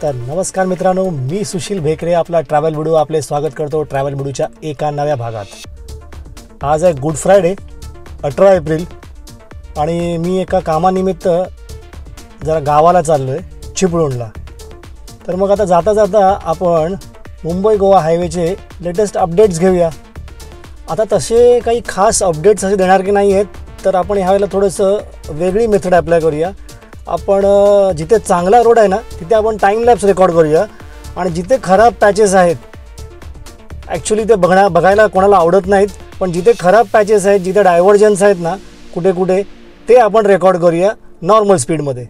तर नमस्कार मित्रांनो, मी सुशील भेकरे आपला ट्रॅव्हल व्हिडिओ आपले स्वागत करतो ट्रॅव्हल व्हिडिओच्या एका नव्या भागात। आज आहे गुड फ्रायडे 18 एप्रिल आणि मी एका कामानिमित्त जरा गावाला चाललो आहे चिपळूणला। तर मग आता जाता जाता आपण मुंबई गोवा हायवेचे लेटेस्ट अपडेट्स घेऊया। आता तसे काही खास अपडेट्स असे देणार की नाही आहेत, तर आपण ह्यावेळेला थोडंसं वेगळी मेथड अप्लाय करूया। आपण जिथे चांगला रोड आहे ना तिथे आपण टाइम लॅप्स रेकॉर्ड करूया आणि जिथे खराब पॅचेस आहेत, ॲक्च्युली ते बघायला कोणाला आवडत नाहीत, पण जिथे खराब पॅचेस आहेत, जिथे डायव्हर्जन्स आहेत ना कुठे कुठे, ते आपण रेकॉर्ड करूया नॉर्मल स्पीडमध्ये।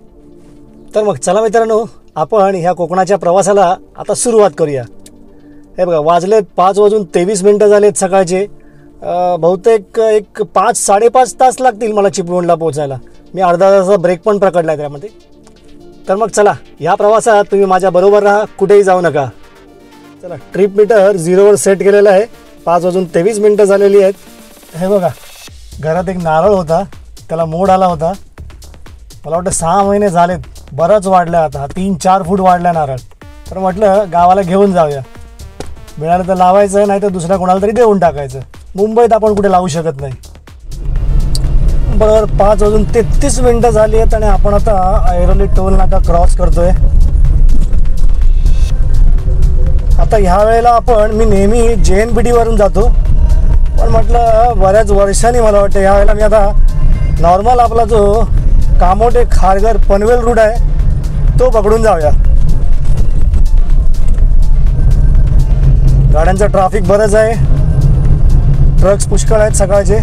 तर मग चला मित्रांनो, आपण ह्या कोकणाच्या प्रवासाला आता सुरुवात करूया। हे बघा, वाजलेत 5:23 झालेत सकाळचे। बहुतेक एक 5-5.5 तास लागतील मला चिपळूणला पोहोचायला। मी अर्धा तासाचा ब्रेक पण पकडला आहे त्यामध्ये। तर मग चला, ह्या प्रवासात तुम्ही माझ्याबरोबर राहा, कुठेही जाऊ नका। चला, ट्रिप मीटर 0वर सेट केलेलं आहे। 5:23 झालेली आहेत। हे बघा, घरात एक नारळ होता, त्याला मोड आला होता। मला वाटतं 6 महिने झालेत, बरंच वाढलं, आता 3-4 फूट वाढला नारळ। तर म्हटलं गावाला घेऊन जाऊया, मिळालं तर लावायचं, नाही तर दुसऱ्या कोणाला तरी देऊन टाकायचं। मुंबईत आपण कुठे लावू शकत नाही। बरोबर 5:33 झाली आहेत आणि आपण आता ऐरोली टोल नाका क्रॉस करतोय। आता ह्या वेळेला मी नेहमी JNPT वरून जातो, पण म्हटलं बऱ्याच वर्षांनी मला वाटतं ह्या वेळेला मी आता नॉर्मल आपला जो कामोठे खारघर पनवेल रूट आहे तो पकडून जाऊया। गाड्यांचं ट्रॅफिक बरंच आहे, ट्रक्स पुष्कळ आहेत सकाळचे।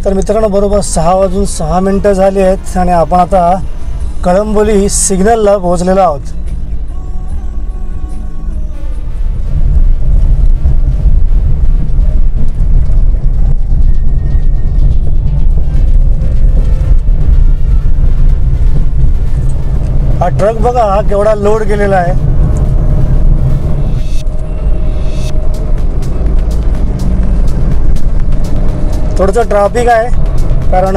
तर मित्रांनो, बरोबर 6:06 झाली आहेत आणि आपण आता कळंबोली सिग्नलला पोहोचलेलो आहोत। हा ट्रक बघा केवढा लोड केलेला आहे। थोडंसं ट्रॅफिक आहे, कारण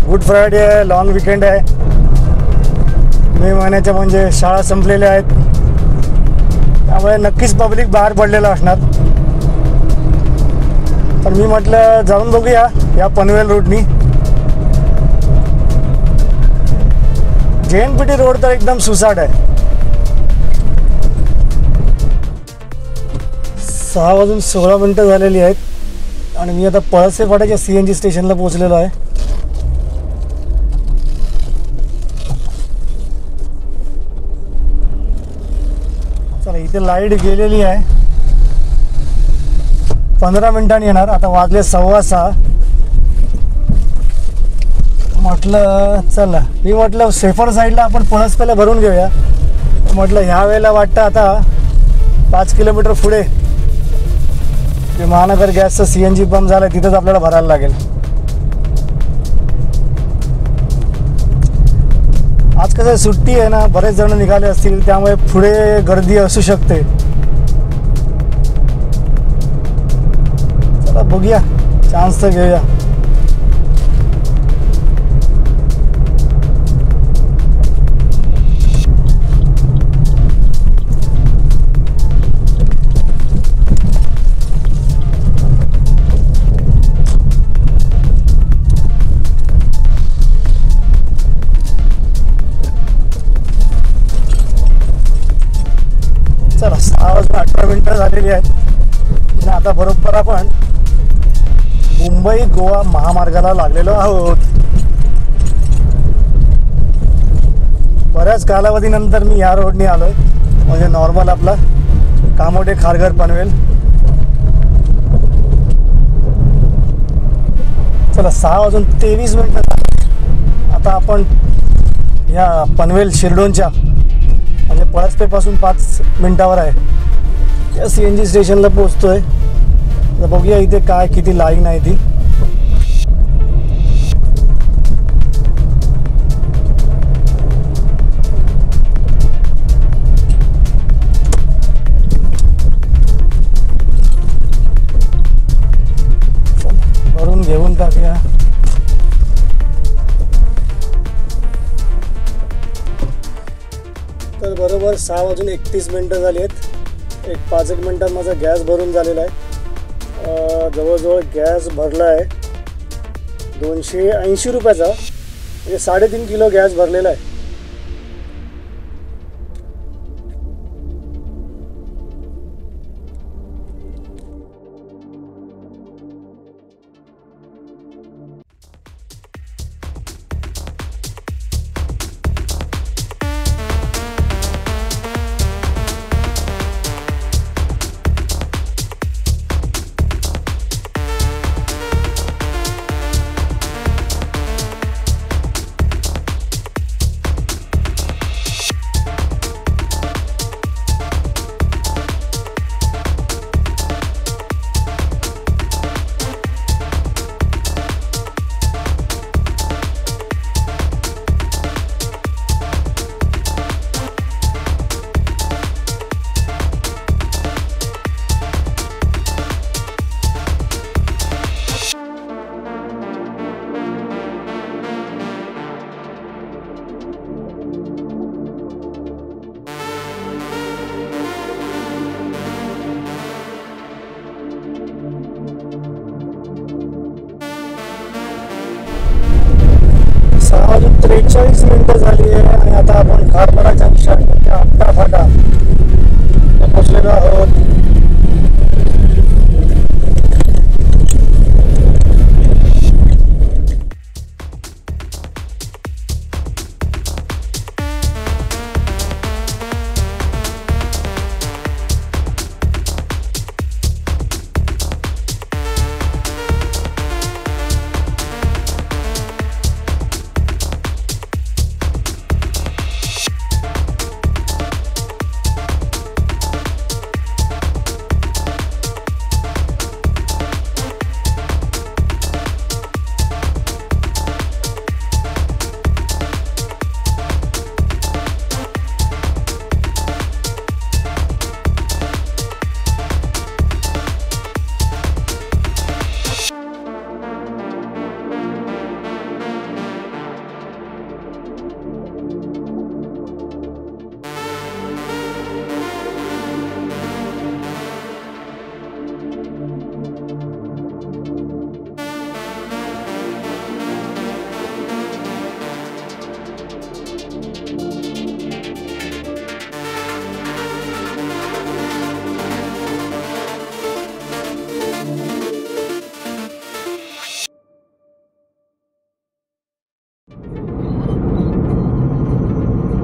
गुड फ्रायडे आहे, लॉंग विकेंड आहे, मे महिन्याच्या म्हणजे शाळा संपलेल्या आहेत, त्यामुळे नक्कीच पब्लिक बाहेर पडलेलं असणार। पण मी म्हटलं जाऊन बघूया या पनवेल रूटनी। JNPT रोड तर एकदम सुसाट आहे। 6:16 झालेली आहेत आणि मी आता पळसे फाट्याच्या CNG स्टेशनला पोहोचलेलो आहे। चला, इथे लाईट गेलेली आहे, 15 मिनिटांनी येणार। आता वाजले 6:15। मी म्हटलं सेफर साईडला आपण पळस पहिला भरून घेऊया। म्हटलं ह्या वेळेला वाटतं आता 5 किलोमीटर पुढे जे महानगर गॅसचं CNG पंप झालं आहे तिथंच आपल्याला भरायला लागेल। आज कसं सुट्टी आहे ना, बरेच जण निघाले असतील, त्यामुळे पुढे गर्दी असू शकते। चला बघूया, चान्स तर घेऊया। चला, 6:18 झालेली आहेत आणि आता बरोबर आपण मुंबई गोवा महामार्गाला लागलेलो आहोत। बऱ्याच कालावधीनंतर मी या रोडनी आलोय, म्हणजे नॉर्मल आपला कामोठे खारघर पनवेल। चला, 6:23 आता आपण या पनवेल शिरडोनच्या म्हणजे पळसपेपासून 5 मिनिटावर आहे या CNG स्टेशनला पोहोचतोय। तर बघूया इथे काय किती लाईन आहे ती। बरोबर 6:31 झाली आहेत. एक 5 मिनटात माझा गॅस भरून झालेला आहे. जवळजवळ गॅस भरला आहे 280 रुपयाचा, म्हणजे 3.5 किलो गॅस भरलेला आहे. वाजून 43 मिनिटं झाली आहे आणि आता आपण खारपाडाच्या विशाळच्या आत्ता फाटा पोचलेलो आहोत.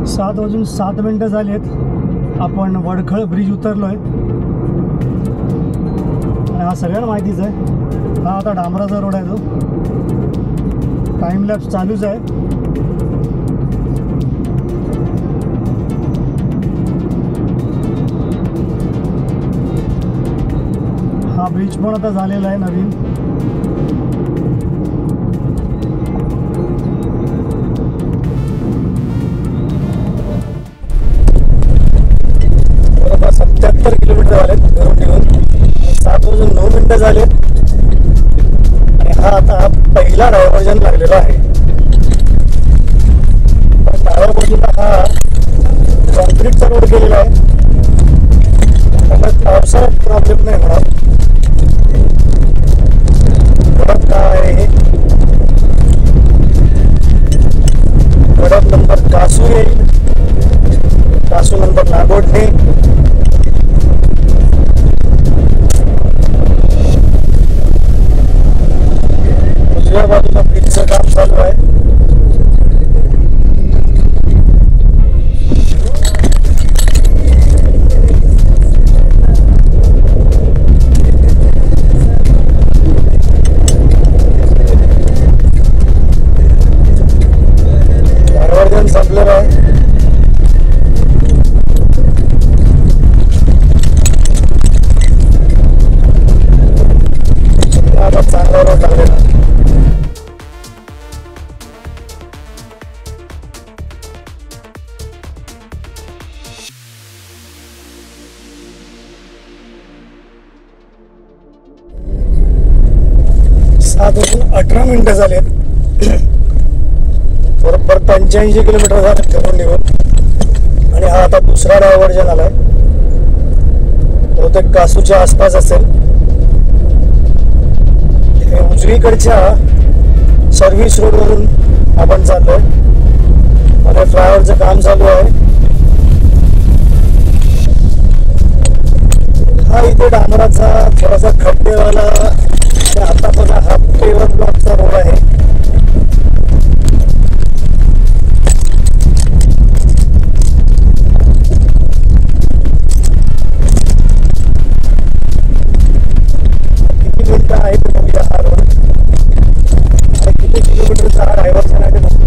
सात वाजून 7 मिनिटं झाली आहेत. आपण वडखळ ब्रिज उतरलो आहे आणि हा सगळ्यांना माहितीच आहे. हा आता डांबराचा रोड आहे. तो टाइम लॅप्स चालूच आहे. हा ब्रिज पण आता झालेला आहे नवीन. बरोबर 77 किलोमीटर झाले घरून निघून. 7:09 मिनिटं झाले आणि हा आता पहिला डायव्हर्जन लागलेला आहे. डाव्या बाजूला हा कॉन्क्रीटचा रोड गेलेला आहे. त्यामुळे पावसाळ्यात प्रॉब्लेम नाही होणार. काय गडप नंबर कासू येईल. कासू नंबर नागोठणे. उजव्या बाजूला ब्रिजचं काम चालू आहे. डायव्हर्जन संपलेलं आहे. आता चांगला रोड लागलेला. सात वाजून 18 मिनिटं झालेत. बरोबर 85 किलोमीटर झाले घरून निघून. आणि हा आता दुसरा डायव्हर्जन आलाय, बहुतेक कासूच्या आसपास असेल. हे उजवीकडच्या सर्व्हिस रोडवरून आपण चाललोय आणि फ्लायओव्हरचं काम चालू आहे. हा इथे डांबराचा थोडासा खड्डेवाला आतापर्यंत हा पेवर ब्लॉकचा रोड आहे. किती मिनिटं आहे ते बघूया हा रोड आणि किती किलोमीटरचा हा डायव्हर्जन आहे ते बघूया.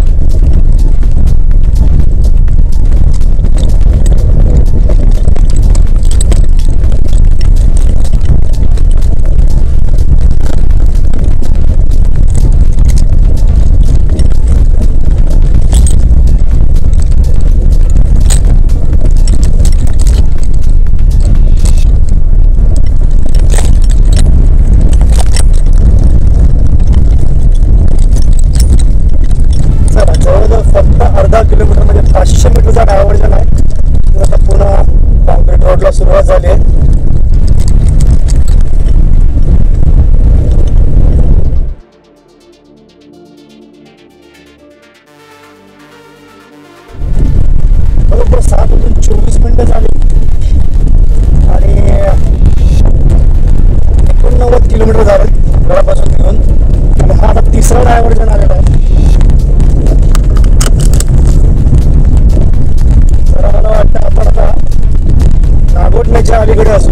फक्त अर्धा किलोमीटर म्हणजे 500 मीटरचा डायव्हर्जन आहे. आता पुन्हा कॉन्क्रीट रोडला सुरुवात झाली आहे. बरोबर 7:24 झाली आणि 89 किलोमीटर झाले घरापासून निघून. आणि हा आता तिसरा डायव्हर्जन आलेला आहे. मला वाटतं आपण आता नागोठण्याच्या अलीकडे असू.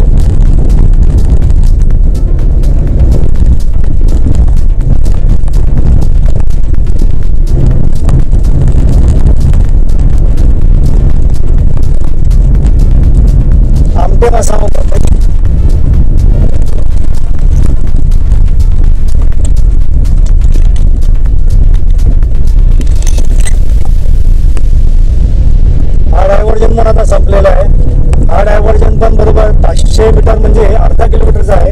आमटे असा होता डायव्हर्जन पण आता संपलेला आहे. हा डायव्हर्जन पण बरोबर 500 मीटर म्हणजे अर्धा किलोमीटरचा आहे.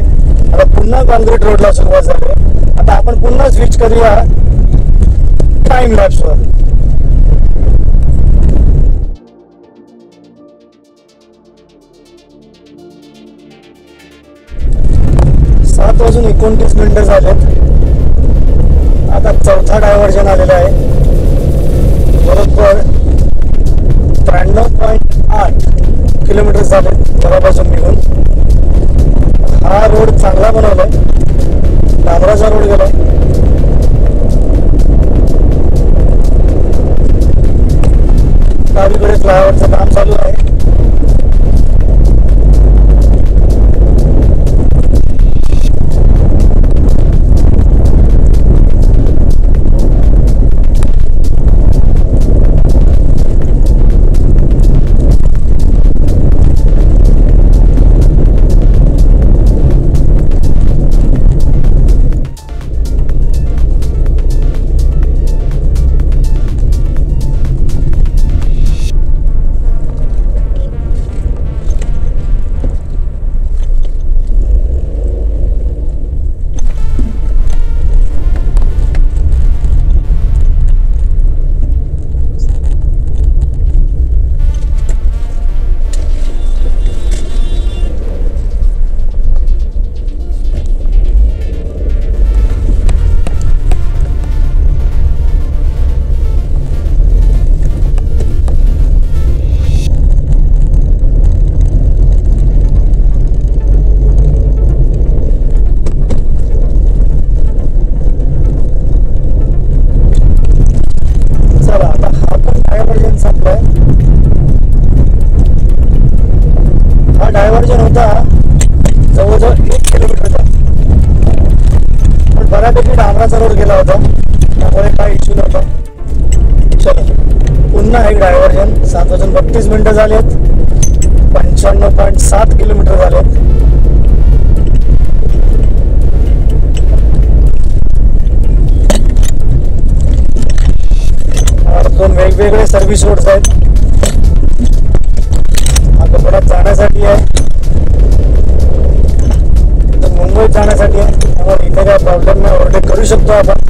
आता पुन्हा कॉन्क्रीट रोडला सुरुवात झाली. आता आपण पुन्हा स्विच करूया टाइम लॅप्सवर. सात वाजून 29 झालेत. आता चौथा डायव्हर्जन आलेला आहे. बरोबर 93.8 किलोमीटर झाले घरापासून निघून. हा रोड चांगला बनवलाय, डांबराचा रोड गेलाय. डावीकडे फ्लायओव्हरचं काम चालू आहे. डायव्हर्जन होता जवळजवळ 1 किलोमीटरचा, पण बऱ्यापैकी डांबराचा रोड गेला होता, त्यामुळे काही इश्यू नव्हता. चलो पुन्हा एक डायव्हर्जन. 7:32 झालेत. 95.7 किलोमीटर झालेत. दोन वेगवेगळे सर्व्हिस रोड्स आहेत. आता जाण्यासाठी आहे, मुंबईत जाण्यासाठी आहे, त्यामुळे इथे काय प्रॉब्लेम नाही, ओव्हरटेक करू शकतो आपण.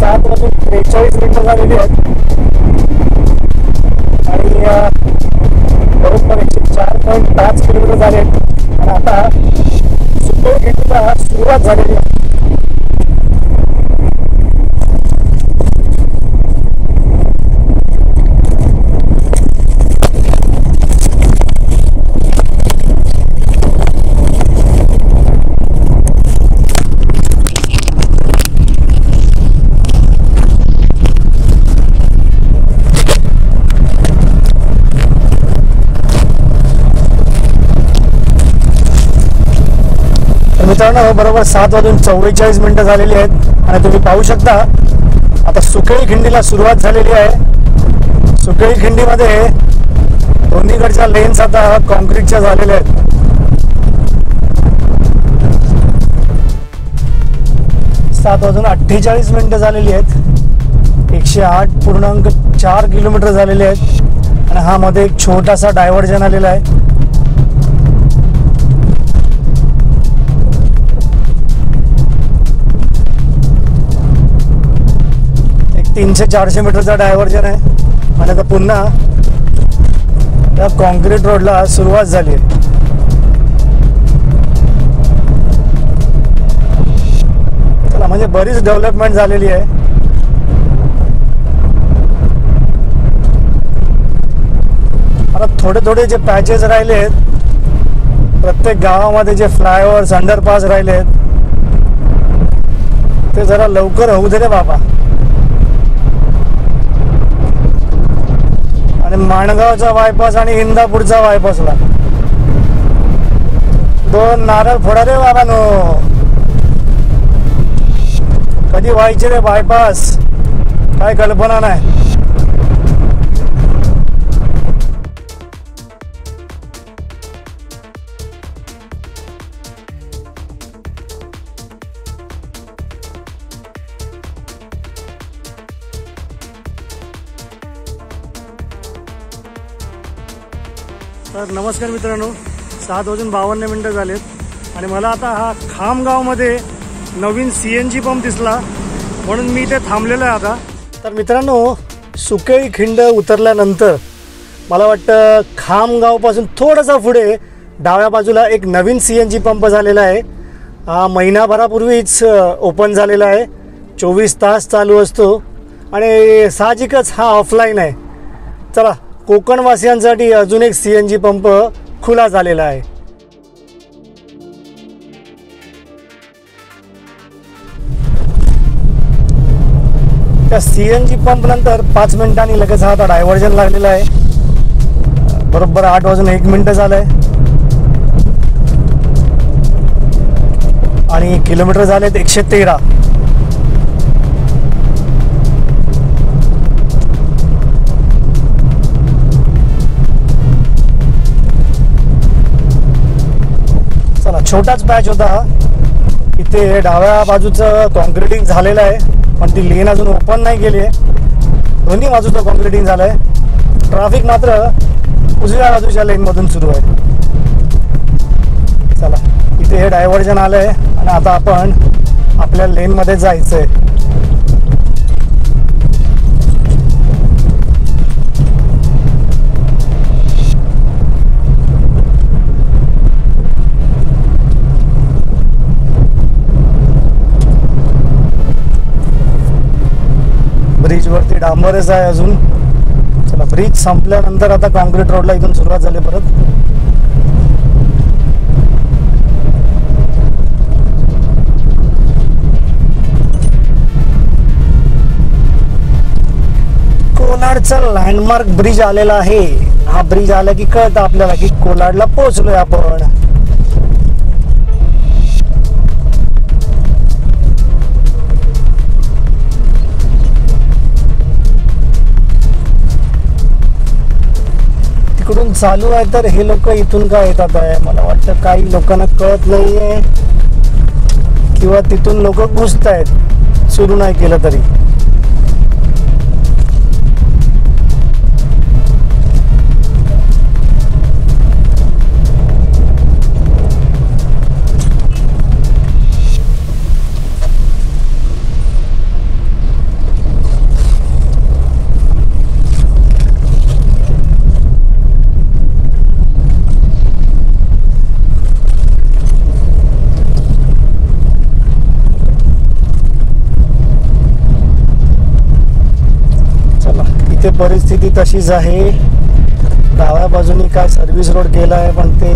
7:43 झालेली आहेत आणि बरोबर 104.5 किलोमीटर झाले आहेत आणि आता सुखोई खिंडीला सुरुवात झालेली आहे. मित्रांनो बरोबर 7:44 झालेली आहेत आणि तुम्ही पाहू शकता आता सुखोई खिंडीला सुरुवात झालेली आहे. सुखोई खिंडीमध्ये दोन्हीकडच्या लेन्स आता कॉन्क्रीटच्या झालेल्या आहेत. सात वाजून 48 झालेली आहेत. 108.4 किलोमीटर झालेले आहेत आणि हा मध्ये एक छोटासा डायव्हर्जन आलेला आहे. एक 300-400 मीटरचा डायव्हर्जन आहे आणि आता पुन्हा त्या कॉन्क्रीट रोडला सुरुवात झाली आहे. चला म्हणजे बरीच डेव्हलपमेंट झालेली आहे. आता थोडे थोडे जे पॅचेस राहिले आहेत प्रत्येक गावामध्ये जे फ्लायओव्हर्स अंडरपास राहिले आहेत ते जरा लवकर होऊ दे रे बाबा. आणि माणगावचा बायपास आणि इंदापूरचा बायपासला 2 नारळ फोडा रे बाबांनो. कधी व्हायचे रे बायपास काय कल्पना नाही. तर नमस्कार मित्रांनो, 7:52 झालेत आणि मला आता हा खामगावमध्ये नवीन CNG पंप दिसला म्हणून मी इथे थांबलेलो आहे आता. तर मित्रांनो सुखोई खिंड उतरल्यानंतर मला वाटतं खामगावपासून थोडंसं पुढे डाव्या बाजूला एक नवीन CNG पंप झालेला आहे. हा महिनाभरापूर्वीच ओपन झालेला आहे. 24 तास चालू असतो आणि साहजिकच हा ऑफलाईन आहे. चला कोकणवासियांसाठी अजून एक CNG पंप खुला झालेला आहे. त्या CNG पंप नंतर 5 मिनिटांनी लगेच हा आता डायव्हर्जन लागलेला आहे. बरोबर 8:01 झालंय आणि किलोमीटर झालेत 113. चला छोटाच पॅच होता हा. इथे डाव्या बाजूचं कॉन्क्रिटिंग झालेलं आहे पण ती लेन अजून ओपन नाही केली आहे. दोन्ही बाजूचं कॉन्क्रिटिंग झालं आहे. ट्रॅफिक मात्र उजव्या बाजूच्या लेनमधून सुरू आहे. चला इथे हे डायव्हर्जन आलं आहे आणि आता आपण आपल्या लेनमध्ये जायचं आहे. ब्रिजवरती डांबरच आहे अजून. चला ब्रिज संपल्यानंतर आता कॉन्क्रीट रोडला इथून सुरुवात झाली परत. कोलाडचा लँडमार्क ब्रिज आलेला आहे. हा ब्रिज आला की कळतं आपल्याला की कोलाडला पोहोचलोय आपण. तिकडून चालू आहे तर हे लोक इथून का येतात आहे मला वाटतं काही लोकांना कळत नाहीये किंवा तिथून लोक घुसत आहेत सुरू नाही केलं तरी. परिस्थिती तशीच आहे. डाव्या बाजूनी काय सर्व्हिस रोड केला आहे, पण ते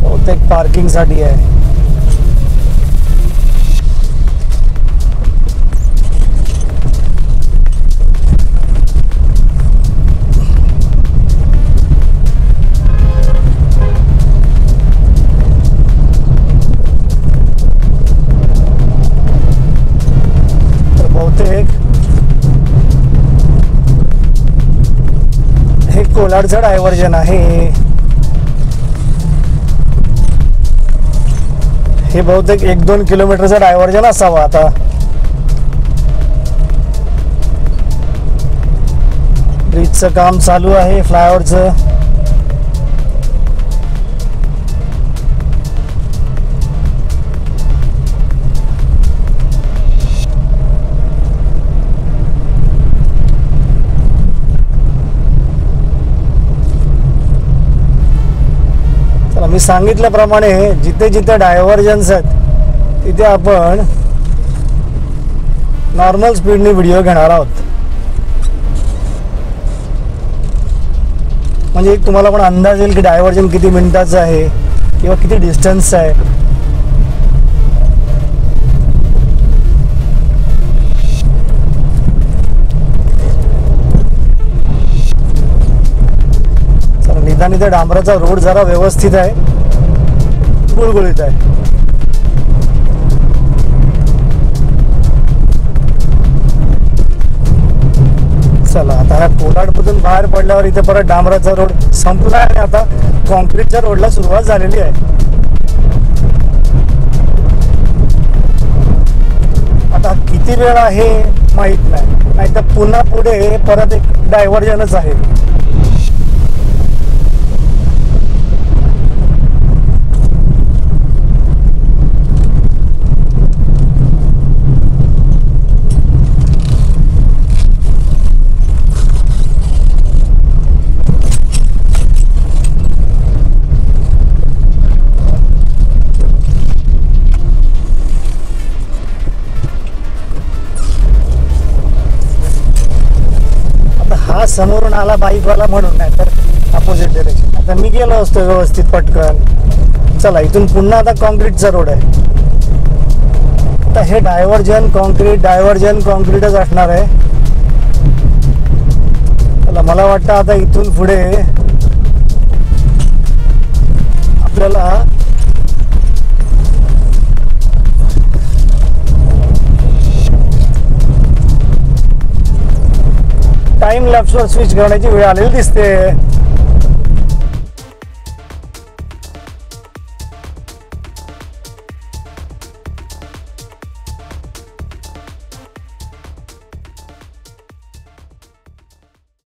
बहुतेक पार्किंगसाठी आहे. हे कोलाडचं डायव्हर्जन आहे. हे बहुतेक 1-2 किलोमीटरचं डायव्हर्जन असावं. आता ब्रिजचं काम चालू आहे, फ्लायओव्हरचं. मी सांगितल्याप्रमाणे जिथे जिथे डायव्हर्जन्स आहेत तिथे आपण नॉर्मल स्पीडने व्हिडिओ घेणार आहोत. म्हणजे तुम्हाला पण अंदाज येईल की डायव्हर्जन किती मिनिटाचं आहे किंवा किती डिस्टन्स आहे. निदान इथे डांबराचा रोड जरा व्यवस्थित आहे, गुळगुळीत आहे. चला आता ह्या कोलाडमधून बाहेर पडल्यावर इथे परत डांबराचा रोड संपला आणि आता कॉन्क्रीटच्या रोडला सुरुवात झालेली आहे. आता किती वेळ आहे माहित नाही, नाही तर पुन्हा पुढे परत एक डायव्हर्जनच आहे. हा समोरून आला बाईकवाला म्हणून, नाही तर अपोजिट डायरेक्शन. आता मी गेलो असतो व्यवस्थित पटकन. चला इथून पुन्हा आता कॉन्क्रीटचा रोड आहे. आता हे डायव्हर्जन कॉन्क्रीटच असणार आहे. चला मला वाटतं आता इथून पुढे आपल्याला टाइम लॅप्सवर स्विच करण्याची वेळ आलेली दिसते.